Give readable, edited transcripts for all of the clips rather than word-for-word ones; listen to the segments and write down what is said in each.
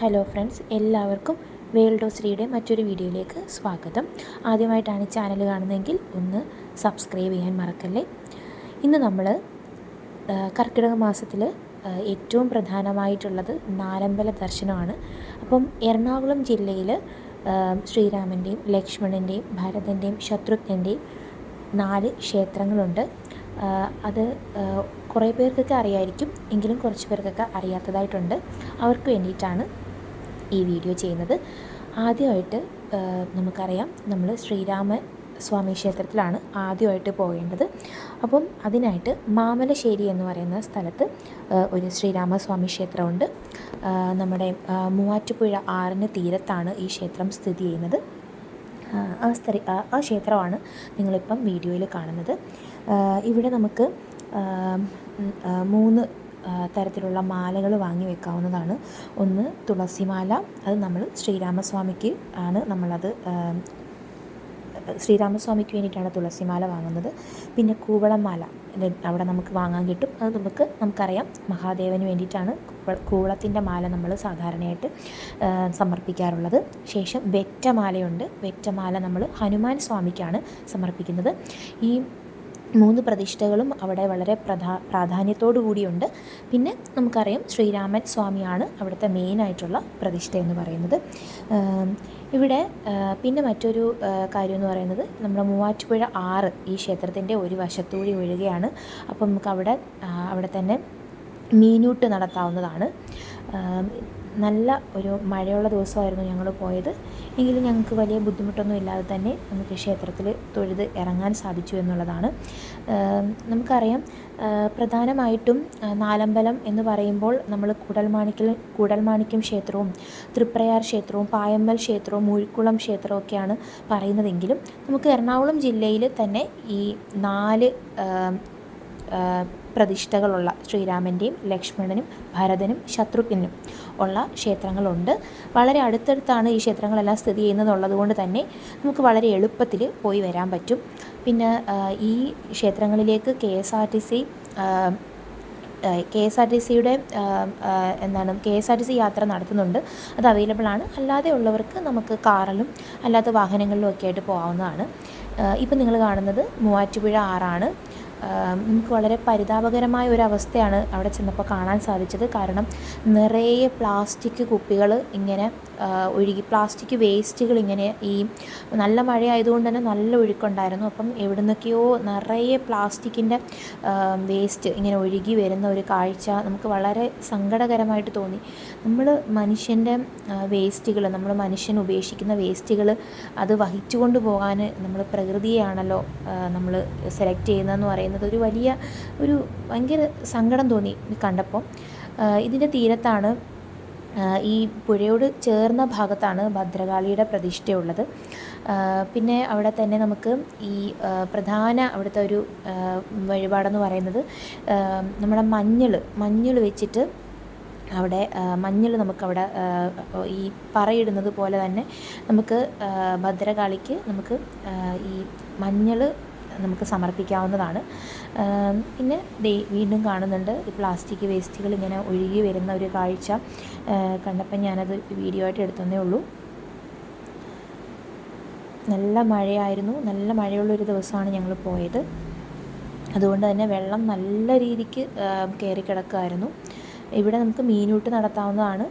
Hello friends, എല്ലാവർക്കും world of ശ്രീയുടെ മറ്റൊരു വീഡിയോയിലേക്ക് സ്വാഗതം. ആദ്യമായിട്ടാണ് ഈ ചാനൽ കാണുന്നതെങ്കിൽ ഒന്ന് സബ്സ്ക്രൈബ് ചെയ്യാൻ മറക്കല്ലേ. ഇന്ന് നമ്മൾ കർക്കിടക മാസത്തിൽ ഏറ്റവും പ്രധാനമായിട്ടുള്ളത് നാലമ്പല ദർശനമാണ്. അപ്പം എറണാകുളം ജില്ലയിൽ ശ്രീരാമൻ്റെയും ലക്ഷ്മണൻ്റെയും ഭരതൻ്റെയും ശത്രുഘ്നൻ്റെയും 4 ക്ഷേത്രങ്ങളുണ്ട്. അത് കുറേ പേർക്കൊക്കെ അറിയായിരിക്കും, എങ്കിലും കുറച്ച് പേർക്കൊക്കെ അറിയാത്തതായിട്ടുണ്ട്. അവർക്ക് വേണ്ടിയിട്ടാണ് ഈ വീഡിയോ ചെയ്യുന്നത്. ആദ്യമായിട്ട് നമുക്കറിയാം, നമ്മൾ ശ്രീരാമ സ്വാമി ക്ഷേത്രത്തിലാണ് ആദ്യമായിട്ട് പോകേണ്ടത്. അപ്പം അതിനായിട്ട് മാമലശ്ശേരി എന്ന് പറയുന്ന സ്ഥലത്ത് ഒരു ശ്രീരാമസ്വാമി ക്ഷേത്രമുണ്ട്. നമ്മുടെ മൂവാറ്റുപുഴ ആറിന് തീരത്താണ് ഈ ക്ഷേത്രം സ്ഥിതി ചെയ്യുന്നത്. ആ ക്ഷേത്രമാണ് നിങ്ങളിപ്പം വീഡിയോയിൽ കാണുന്നത്. ഇവിടെ നമുക്ക് 3 തരത്തിലുള്ള മാലകൾ വാങ്ങി വെക്കാവുന്നതാണ്. ഒന്ന് തുളസിമാല, അത് നമ്മൾ ശ്രീരാമസ്വാമിക്ക് വേണ്ടിയിട്ടാണ് തുളസിമാല വാങ്ങുന്നത്. പിന്നെ കൂവളം മാല അവിടെ നമുക്ക് വാങ്ങാൻ കിട്ടും. അത് നമുക്കറിയാം, മഹാദേവന് വേണ്ടിയിട്ടാണ് കൂവളത്തിൻ്റെ മാല നമ്മൾ സാധാരണയായിട്ട് സമർപ്പിക്കാറുള്ളത്. ശേഷം വെറ്റമാലയുണ്ട്. വെറ്റമാല നമ്മൾ ഹനുമാൻ സ്വാമിക്കാണ് സമർപ്പിക്കുന്നത്. ഈ 3 പ്രതിഷ്ഠകളും അവിടെ വളരെ പ്രാധാന്യത്തോടു കൂടിയുണ്ട്. പിന്നെ നമുക്കറിയാം, ശ്രീരാമൻ സ്വാമിയാണ് അവിടുത്തെ മെയിനായിട്ടുള്ള പ്രതിഷ്ഠ എന്ന് പറയുന്നത്. ഇവിടെ പിന്നെ മറ്റൊരു കാര്യം എന്ന് പറയുന്നത്, നമ്മുടെ മൂവാറ്റുപുഴ ആറ് ഈ ക്ഷേത്രത്തിൻ്റെ ഒരു വശത്തുകൂടി ഒഴുകുകയാണ്. അപ്പം നമുക്ക് അവിടെ തന്നെ മീനൂട്ട് നടത്താവുന്നതാണ്. നല്ല ഒരു മഴയുള്ള ദിവസമായിരുന്നു ഞങ്ങൾ പോയത്. എങ്കിലും ഞങ്ങൾക്ക് വലിയ ബുദ്ധിമുട്ടൊന്നും ഇല്ലാതെ തന്നെ നമുക്ക് ക്ഷേത്രത്തിൽ തൊഴുത് ഇറങ്ങാൻ സാധിച്ചു എന്നുള്ളതാണ്. നമുക്കറിയാം, പ്രധാനമായിട്ടും നാലമ്പലം എന്ന് പറയുമ്പോൾ നമ്മൾ കൂടൽമാണിക്യം ക്ഷേത്രവും തൃപ്രയാർ ക്ഷേത്രവും പായമ്മൽ ക്ഷേത്രവും മുഴിക്കുളം ക്ഷേത്രവും ഒക്കെയാണ് പറയുന്നതെങ്കിലും, നമുക്ക് എറണാകുളം ജില്ലയിൽ തന്നെ ഈ 4 പ്രതിഷ്ഠകളുള്ള ശ്രീരാമൻ്റെയും ലക്ഷ്മണനും ഭരതനും ശത്രുഘ്നും ഉള്ള ക്ഷേത്രങ്ങളുണ്ട്. വളരെ അടുത്തടുത്താണ് ഈ ക്ഷേത്രങ്ങളെല്ലാം സ്ഥിതി ചെയ്യുന്നതുള്ളത് കൊണ്ട് തന്നെ നമുക്ക് വളരെ എളുപ്പത്തിൽ പോയി വരാൻ പറ്റും. പിന്നെ ഈ ക്ഷേത്രങ്ങളിലേക്ക് KSRTC യാത്ര നടത്തുന്നുണ്ട്. അത് അവൈലബിൾ ആണ്. അല്ലാതെ ഉള്ളവർക്ക് നമുക്ക് കാറിലും അല്ലാത്ത വാഹനങ്ങളിലും ഒക്കെ ആയിട്ട് പോകാവുന്നതാണ്. ഇപ്പം നിങ്ങൾ കാണുന്നത് മൂവാറ്റുപുഴ ആറാണ്. നമുക്ക് വളരെ പരിതാപകരമായ ഒരു അവസ്ഥയാണ് അവിടെ ചെന്നപ്പോൾ കാണാൻ സാധിച്ചത്. കാരണം നിറയെ പ്ലാസ്റ്റിക് കുപ്പികൾ ഇങ്ങനെ ഒഴുകി, പ്ലാസ്റ്റിക് വേസ്റ്റുകൾ ഇങ്ങനെ, ഈ നല്ല മഴയായതുകൊണ്ട് തന്നെ നല്ല ഒഴുക്കുണ്ടായിരുന്നു. അപ്പം എവിടെ നിന്നൊക്കെയോ നിറയെ പ്ലാസ്റ്റിക്കിൻ്റെ വേസ്റ്റ് ഇങ്ങനെ ഒഴുകി വരുന്ന ഒരു കാഴ്ച നമുക്ക് വളരെ സങ്കടകരമായിട്ട് തോന്നി. നമ്മൾ മനുഷ്യൻ്റെ വേസ്റ്റുകൾ, നമ്മൾ മനുഷ്യൻ ഉപേക്ഷിക്കുന്ന വേസ്റ്റുകൾ അത് വഹിച്ചുകൊണ്ട് പോകാൻ നമ്മൾ പ്രകൃതിയെയാണല്ലോ നമ്മൾ സെലക്ട് ചെയ്യുന്നതെന്ന് പറയുന്നത് ഒരു ഭയങ്കര സങ്കടം തോന്നി കണ്ടപ്പോൾ. ഇതിൻ്റെ തീരത്താണ്, ഈ പുഴയോട് ചേർന്ന ഭാഗത്താണ് ഭദ്രകാളിയുടെ പ്രതിഷ്ഠയുള്ളത്. പിന്നെ അവിടെ തന്നെ നമുക്ക് ഈ പ്രധാന അവിടുത്തെ ഒരു വഴിപാടെന്ന് പറയുന്നത്, നമ്മുടെ മഞ്ഞൾ വെച്ചിട്ട് അവിടെ മഞ്ഞൾ നമുക്കവിടെ ഈ പറയിടുന്നത് പോലെ തന്നെ നമുക്ക് ഭദ്രകാളിക്ക് നമുക്ക് ഈ മഞ്ഞൾ നമുക്ക് സമർപ്പിക്കാവുന്നതാണ്. പിന്നെ വീണ്ടും കാണുന്നുണ്ട് ഈ പ്ലാസ്റ്റിക് വേസ്റ്റുകൾ ഇങ്ങനെ ഒഴുകി വരുന്ന ഒരു കാഴ്ച കണ്ടപ്പോൾ ഞാനത് വീഡിയോ ആയിട്ട് എടുത്തതേ ഉള്ളൂ. നല്ല മഴയായിരുന്നു. നല്ല മഴയുള്ളൊരു ദിവസമാണ് ഞങ്ങൾ പോയത്. അതുകൊണ്ട് തന്നെ വെള്ളം നല്ല രീതിക്ക് കയറി കിടക്കുമായിരുന്നു. ഇവിടെ നമുക്ക് മീനൂട്ട് നടത്താവുന്നതാണ്.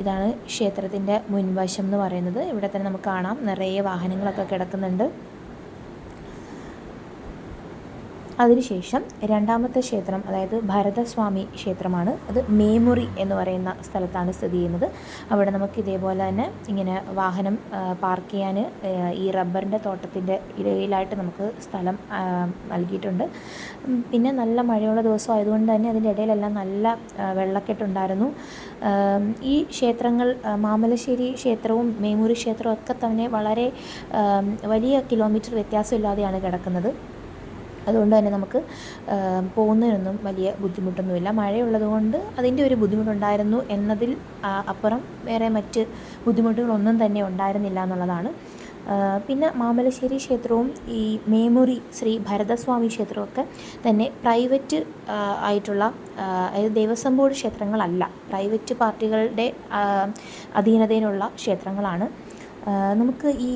ഇതാണ് ക്ഷേത്രത്തിൻ്റെ മുൻവശം എന്ന് പറയുന്നത്. ഇവിടെ തന്നെ നമുക്ക് കാണാം, നിറയെ വാഹനങ്ങളൊക്കെ കിടക്കുന്നുണ്ട്. അതിനുശേഷം രണ്ടാമത്തെ ക്ഷേത്രം, അതായത് ഭരതസ്വാമി ക്ഷേത്രമാണ്. അത് മേമുറി എന്ന് പറയുന്ന സ്ഥലത്താണ് സ്ഥിതി ചെയ്യുന്നത്. അവിടെ നമുക്ക് ഇതേപോലെ തന്നെ ഇങ്ങനെ വാഹനം പാർക്ക് ചെയ്യാൻ ഈ റബ്ബറിൻ്റെ തോട്ടത്തിൻ്റെ ഇടയിലായിട്ട് നമുക്ക് സ്ഥലം നൽകിയിട്ടുണ്ട്. പിന്നെ നല്ല മഴയുള്ള ദിവസം ആയതുകൊണ്ട് തന്നെ അതിൻ്റെ ഇടയിലെല്ലാം നല്ല വെള്ളക്കെട്ടുണ്ടായിരുന്നു. ഈ ക്ഷേത്രങ്ങൾ, മാമലശ്ശേരി ക്ഷേത്രവും മേമുറി ക്ഷേത്രവും ഒക്കെ തന്നെ വളരെ വലിയ കിലോമീറ്റർ വ്യത്യാസമില്ലാതെയാണ് കിടക്കുന്നത്. അതുകൊണ്ട് തന്നെ നമുക്ക് പോകുന്നതിനൊന്നും വലിയ ബുദ്ധിമുട്ടൊന്നുമില്ല. മഴയുള്ളത് കൊണ്ട് അതിൻ്റെ ഒരു ബുദ്ധിമുട്ടുണ്ടായിരുന്നു എന്നതിൽ അപ്പുറം വേറെ മറ്റ് ബുദ്ധിമുട്ടുകളൊന്നും തന്നെ ഉണ്ടായിരുന്നില്ല എന്നുള്ളതാണ്. പിന്നെ മാമലശ്ശേരി ക്ഷേത്രവും ഈ മേമുറി ശ്രീ ഭരതസ്വാമി ക്ഷേത്രമൊക്കെ തന്നെ പ്രൈവറ്റ് ആയിട്ടുള്ള, അതായത് ദേവസ്വം ബോർഡ് ക്ഷേത്രങ്ങളല്ല, പ്രൈവറ്റ് പാർട്ടികളുടെ അധീനതയിലുള്ള ക്ഷേത്രങ്ങളാണ്. നമുക്ക് ഈ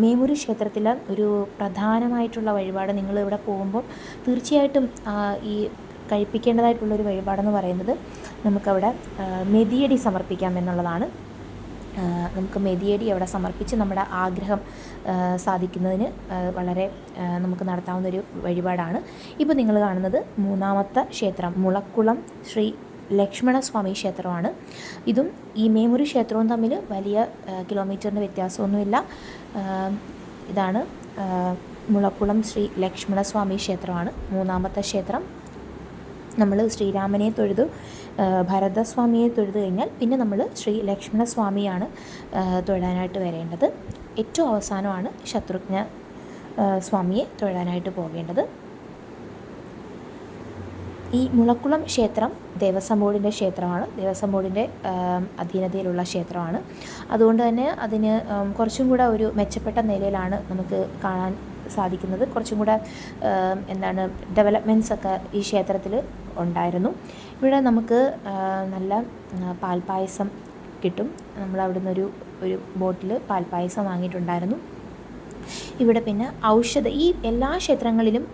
മേമുറി ക്ഷേത്രത്തിൽ ഒരു പ്രധാനമായിട്ടുള്ള വഴിപാട് നിങ്ങൾ ഇവിടെ പോകുമ്പോൾ തീർച്ചയായിട്ടും ഈ കഴിപ്പിക്കേണ്ടതായിട്ടുള്ളൊരു വഴിപാടെന്ന് പറയുന്നത് നമുക്കവിടെ മെതിയടി സമർപ്പിക്കാം എന്നുള്ളതാണ്. നമുക്ക് മെതിയടി അവിടെ സമർപ്പിച്ച് നമ്മുടെ ആഗ്രഹം സാധിക്കുന്നതിന് വളരെ നമുക്ക് നടത്താവുന്നൊരു വഴിപാടാണ്. ഇപ്പോൾ നിങ്ങൾ കാണുന്നത് മൂന്നാമത്തെ ക്ഷേത്രം മുളക്കുളം ശ്രീ ലക്ഷ്മണസ്വാമി ക്ഷേത്രമാണ്. ഇതും ഈ മേമുറി ക്ഷേത്രവും തമ്മിൽ വലിയ കിലോമീറ്ററിൻ്റെ വ്യത്യാസമൊന്നുമില്ല. ഇതാണ് മുളക്കുളം ശ്രീ ലക്ഷ്മണസ്വാമി ക്ഷേത്രമാണ് മൂന്നാമത്തെ ക്ഷേത്രം. നമ്മൾ ശ്രീരാമനെ തൊഴുതു ഭരതസ്വാമിയെ തൊഴുതു കഴിഞ്ഞാൽ പിന്നെ നമ്മൾ ശ്രീ ലക്ഷ്മണസ്വാമിയാണ് തൊഴാനായിട്ട് വരേണ്ടത്. ഏറ്റവും അവസാനമാണ് ശത്രുഘ്ന സ്വാമിയെ തൊഴാനായിട്ട് പോകേണ്ടത്. ഈ മുളക്കുളം ക്ഷേത്രം ദേവസ്വം ബോർഡിൻ്റെ ക്ഷേത്രമാണ്, ദേവസ്വം ബോർഡിൻ്റെ അധീനതയിലുള്ള ക്ഷേത്രമാണ്. അതുകൊണ്ട് തന്നെ അതിന് കുറച്ചും കൂടെ ഒരു മെച്ചപ്പെട്ട നിലയിലാണ് നമുക്ക് കാണാൻ സാധിക്കുന്നത്. കുറച്ചും കൂടെ ഡെവലപ്മെൻറ്റ്സ് ഒക്കെ ഈ ക്ഷേത്രത്തിൽ ഉണ്ടായിരുന്നു. ഇവിടെ നമുക്ക് നല്ല പാൽപ്പായസം കിട്ടും. നമ്മൾ അവിടുന്ന് ഒരു ബോട്ടിൽ പാൽപ്പായസം വാങ്ങിയിട്ടുണ്ടായിരുന്നു. ഇവിടെ പിന്നെ ഈ എല്ലാ ക്ഷേത്രങ്ങളിലും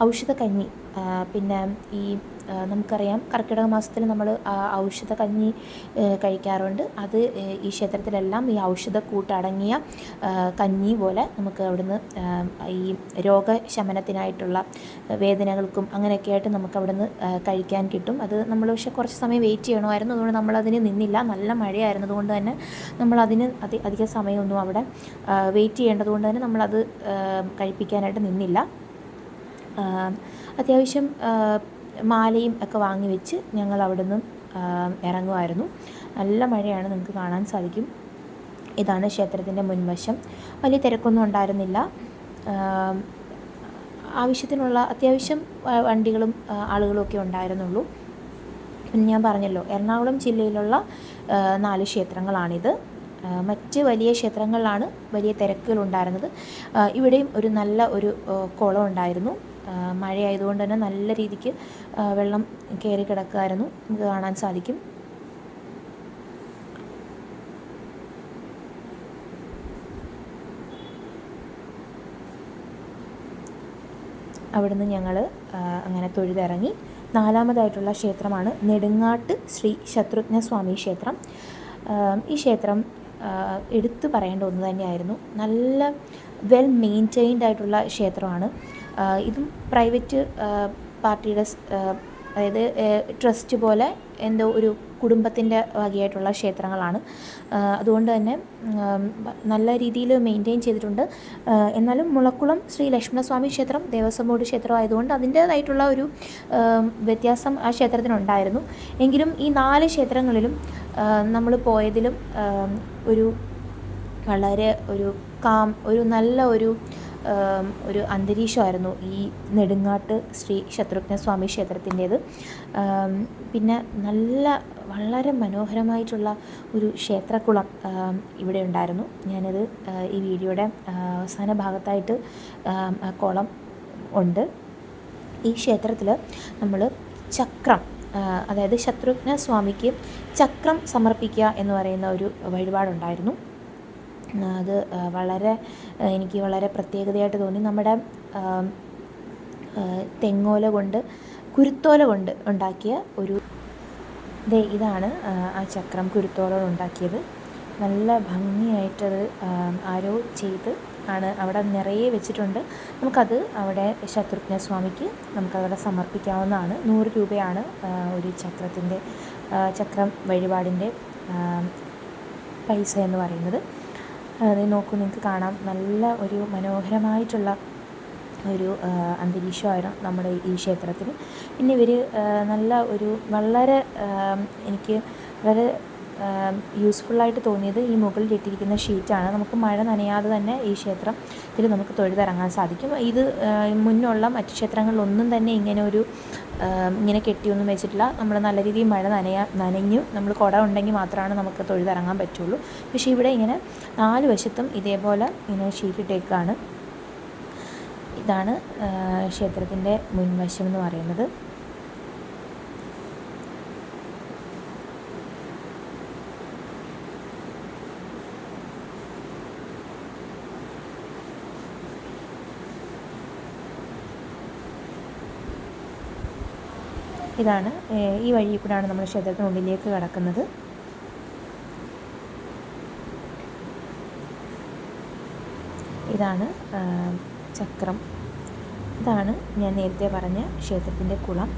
ഔഷധ കഞ്ഞി, പിന്നെ ഈ നമുക്കറിയാം കർക്കിടക മാസത്തിൽ നമ്മൾ ഔഷധ കഞ്ഞി കഴിക്കാറുണ്ട്. അത് ഈ ക്ഷേത്രത്തിലെല്ലാം ഈ ഔഷധക്കൂട്ടടങ്ങിയ കഞ്ഞി പോലെ നമുക്ക് അവിടുന്ന് ഈ രോഗശമനത്തിനായിട്ടുള്ള വേദനകൾക്കും അങ്ങനെയൊക്കെ ആയിട്ട് നമുക്ക് അവിടുന്ന് കഴിക്കാൻ കിട്ടും. അത് നമ്മൾ പക്ഷേ കുറച്ച് സമയം വെയിറ്റ് ചെയ്യണമായിരുന്നു. അതുകൊണ്ട് നമ്മളതിന് നിന്നില്ല. നല്ല മഴയായിരുന്നത് കൊണ്ട് തന്നെ നമ്മളതിന് അധിക സമയമൊന്നും അവിടെ വെയിറ്റ് ചെയ്യേണ്ടതുകൊണ്ട് തന്നെ നമ്മളത് കഴിപ്പിക്കാനായിട്ട് നിന്നില്ല. അത്യാവശ്യം മാലയും ഒക്കെ വാങ്ങി വെച്ച് ഞങ്ങൾ അവിടെ നിന്ന് ഇറങ്ങുമായിരുന്നു. നല്ല മഴയാണ്, നിങ്ങൾക്ക് കാണാൻ സാധിക്കും. ഇതാണ് ക്ഷേത്രത്തിൻ്റെ മുൻവശം. വലിയ തിരക്കൊന്നും ഉണ്ടായിരുന്നില്ല. ആവശ്യത്തിനുള്ള അത്യാവശ്യം വണ്ടികളും ആളുകളും ഒക്കെ ഉണ്ടായിരുന്നുള്ളൂ. പിന്നെ ഞാൻ പറഞ്ഞല്ലോ, എറണാകുളം ജില്ലയിലുള്ള 4 ക്ഷേത്രങ്ങളാണിത്. മറ്റ് വലിയ ക്ഷേത്രങ്ങളിലാണ് വലിയ തിരക്കുകളുണ്ടായിരുന്നത്. ഇവിടെയും ഒരു നല്ല ഒരു കുളം ഉണ്ടായിരുന്നു. മഴയായതുകൊണ്ട് തന്നെ നല്ല രീതിക്ക് വെള്ളം കയറി കിടക്കുമായിരുന്നു, നമുക്ക് കാണാൻ സാധിക്കും. അവിടുന്ന് ഞങ്ങൾ അങ്ങനെ തൊഴുതിറങ്ങി. 4മതായിട്ടുള്ള ക്ഷേത്രമാണ് നെടുങ്ങാട്ട് ശ്രീ ശത്രുഘ്നസ്വാമി ക്ഷേത്രം. ഈ ക്ഷേത്രം എടുത്തു പറയേണ്ട ഒന്ന് തന്നെയായിരുന്നു. നല്ല വെൽ മെയിൻറ്റെയിൻഡ് ആയിട്ടുള്ള ക്ഷേത്രമാണ്. ഇതും പ്രൈവറ്റ് പാർട്ടിയുടെ, അതായത് ട്രസ്റ്റ് പോലെ എന്തോ ഒരു കുടുംബത്തിൻ്റെ വകയായിട്ടുള്ള ക്ഷേത്രങ്ങളാണ്. അതുകൊണ്ട് തന്നെ നല്ല രീതിയിൽ മെയിൻറ്റെയിൻ ചെയ്തിട്ടുണ്ട്. എന്നാലും മുളക്കുളം ശ്രീ ലക്ഷ്മണസ്വാമി ക്ഷേത്രം ദേവസ്വം ബോർഡ് ക്ഷേത്രം ആയതുകൊണ്ട് അതിൻ്റേതായിട്ടുള്ള ഒരു വ്യത്യാസം ആ ക്ഷേത്രത്തിനുണ്ടായിരുന്നു. എങ്കിലും ഈ 4 ക്ഷേത്രങ്ങളിലും നമ്മൾ പോയതിലും ഒരു വളരെ ഒരു നല്ല ഒരു അന്തരീക്ഷമായിരുന്നു ഈ നെടുങ്ങാട്ട് ശ്രീ ശത്രുഘ്നസ്വാമി ക്ഷേത്രത്തിൻ്റേത്. പിന്നെ വളരെ മനോഹരമായിട്ടുള്ള ഒരു ക്ഷേത്രക്കുളം ഇവിടെ ഉണ്ടായിരുന്നു. ഞാനത് ഈ വീഡിയോയുടെ അവസാന ഭാഗത്തായിട്ട് കുളം ഉണ്ട്. ഈ ക്ഷേത്രത്തിൽ നമ്മൾ ചക്രം, അതായത് ശത്രുഘ്നസ്വാമിക്ക് ചക്രം സമർപ്പിക്കുക എന്ന് പറയുന്ന ഒരു വഴിപാടുണ്ടായിരുന്നു. അത് എനിക്ക് വളരെ പ്രത്യേകതയായിട്ട് തോന്നി. നമ്മുടെ തെങ്ങോല കൊണ്ട്, കുരുത്തോല കൊണ്ട് ഉണ്ടാക്കിയ ഇതാണ് ആ ചക്രം, കുരുത്തോല ഉണ്ടാക്കിയത്. നല്ല ഭംഗിയായിട്ടത് ആരോ ചെയ്ത് ആണ് അവിടെ നിറയെ വെച്ചിട്ടുണ്ട്. നമുക്കത് അവിടെ ശത്രുഘ്നസ്വാമിക്ക് നമുക്കവിടെ സമർപ്പിക്കാവുന്നതാണ്. 100 രൂപയാണ് ഒരു ചക്രം വഴിപാടിൻ്റെ പൈസ എന്ന് പറയുന്നത്. അത് നോക്കൂ, നിങ്ങൾക്ക് കാണാം. നല്ല ഒരു മനോഹരമായിട്ടുള്ള ഒരു അന്തരീക്ഷമായിരുന്നു നമ്മുടെ ഈ ക്ഷേത്രത്തിൽ. പിന്നെ ഇവർ എനിക്ക് വളരെ യൂസ്ഫുള്ളായിട്ട് തോന്നിയത് ഈ മുകളിൽ ഇട്ടിരിക്കുന്ന ഷീറ്റാണ്. നമുക്ക് മഴ നനയാതെ തന്നെ ഈ ക്ഷേത്രത്തിൽ നമുക്ക് തൊഴുതിറങ്ങാൻ സാധിക്കും. ഇത് മുന്നുള്ള മറ്റ് ക്ഷേത്രങ്ങളിലൊന്നും തന്നെ ഇങ്ങനെ ഒരു ഇങ്ങനെ കെട്ടിയൊന്നും വെച്ചിട്ടില്ല. നമ്മൾ നല്ല രീതിയിൽ മഴ നനഞ്ഞു നമ്മൾ കുട ഉണ്ടെങ്കിൽ മാത്രമാണ് നമുക്ക് തൊഴുതിറങ്ങാൻ പറ്റുള്ളൂ. പക്ഷേ ഇവിടെ ഇങ്ങനെ 4 വശത്തും ഇതേപോലെ ഇങ്ങനെ ഷീറ്റിട്ടേക്കാണ്. ഇതാണ് ക്ഷേത്രത്തിൻ്റെ മുൻവശം എന്ന് പറയുന്നത്. ഇതാണ് ഈ വഴി കൂടെയാണ് നമ്മൾ ക്ഷേത്രത്തിനുള്ളിലേക്ക് കടക്കുന്നത്. ഇതാണ് ചക്രം. ഇതാണ് ഞാൻ നേരത്തെ പറഞ്ഞ ക്ഷേത്രത്തിൻ്റെ കുളം.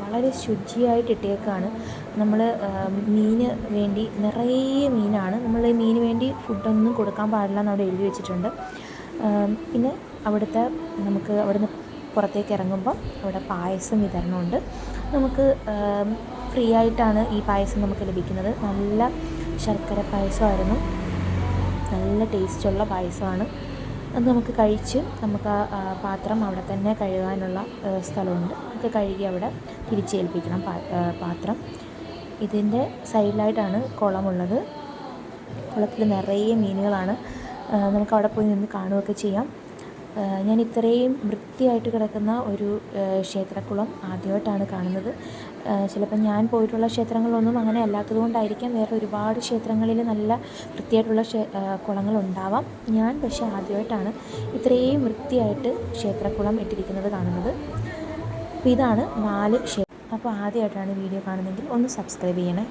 വളരെ ശുചിയായിട്ട് ഇട്ടേക്കാണ്. നമ്മൾ മീന് വേണ്ടി നിറയെ മീനാണ്. നമ്മൾ മീന് വേണ്ടി ഫുഡൊന്നും കൊടുക്കാൻ പാടില്ല എന്ന് അവിടെ എഴുതി വെച്ചിട്ടുണ്ട്. പിന്നെ നമുക്ക് അവിടുന്ന് പുറത്തേക്ക് ഇറങ്ങുമ്പോൾ അവിടെ പായസം വിതരണമുണ്ട്. നമുക്ക് ഫ്രീ ആയിട്ടാണ് ഈ പായസം നമുക്ക് ലഭിക്കുന്നത്. നല്ല ശർക്കര പായസമായിരുന്നു. നല്ല ടേസ്റ്റുള്ള പായസമാണ്. അത് നമുക്ക് കഴിച്ച് നമുക്ക് ആ പാത്രം അവിടെ തന്നെ കഴുകാനുള്ള സ്ഥലമുണ്ട്. നമുക്ക് കഴുകി അവിടെ തിരിച്ചേൽപ്പിക്കണം പാത്രം. ഇതിൻ്റെ സൈഡിലായിട്ടാണ് കുളമുള്ളത്. കുളത്തിൽ നിറയെ മീനുകളാണ്. നമുക്ക് അവിടെ പോയി നിന്ന് കാണുകയൊക്കെ ചെയ്യാം. ഞാൻ ഇത്രയും വൃത്തിയായിട്ട് കിടക്കുന്ന ഒരു ക്ഷേത്രക്കുളം ആദ്യമായിട്ടാണ് കാണുന്നത്. ചിലപ്പോൾ ഞാൻ പോയിട്ടുള്ള ക്ഷേത്രങ്ങളിലൊന്നും അങ്ങനെ അല്ലാത്തത് കൊണ്ടായിരിക്കാം വേറെ ഒരുപാട് ക്ഷേത്രങ്ങളിൽ നല്ല വൃത്തിയായിട്ടുള്ള കുളങ്ങളുണ്ടാവാം. ഞാൻ പക്ഷേ ആദ്യമായിട്ടാണ് ഇത്രയും വൃത്തിയായിട്ട് ക്ഷേത്രക്കുളം ഇട്ടിരിക്കുന്നത് കാണുന്നത്. അപ്പോൾ ഇതാണ് 4 ക്ഷേത്രം. അപ്പോൾ ആദ്യമായിട്ടാണ് വീഡിയോ കാണുന്നതെങ്കിൽ ഒന്ന് സബ്സ്ക്രൈബ് ചെയ്യണേ.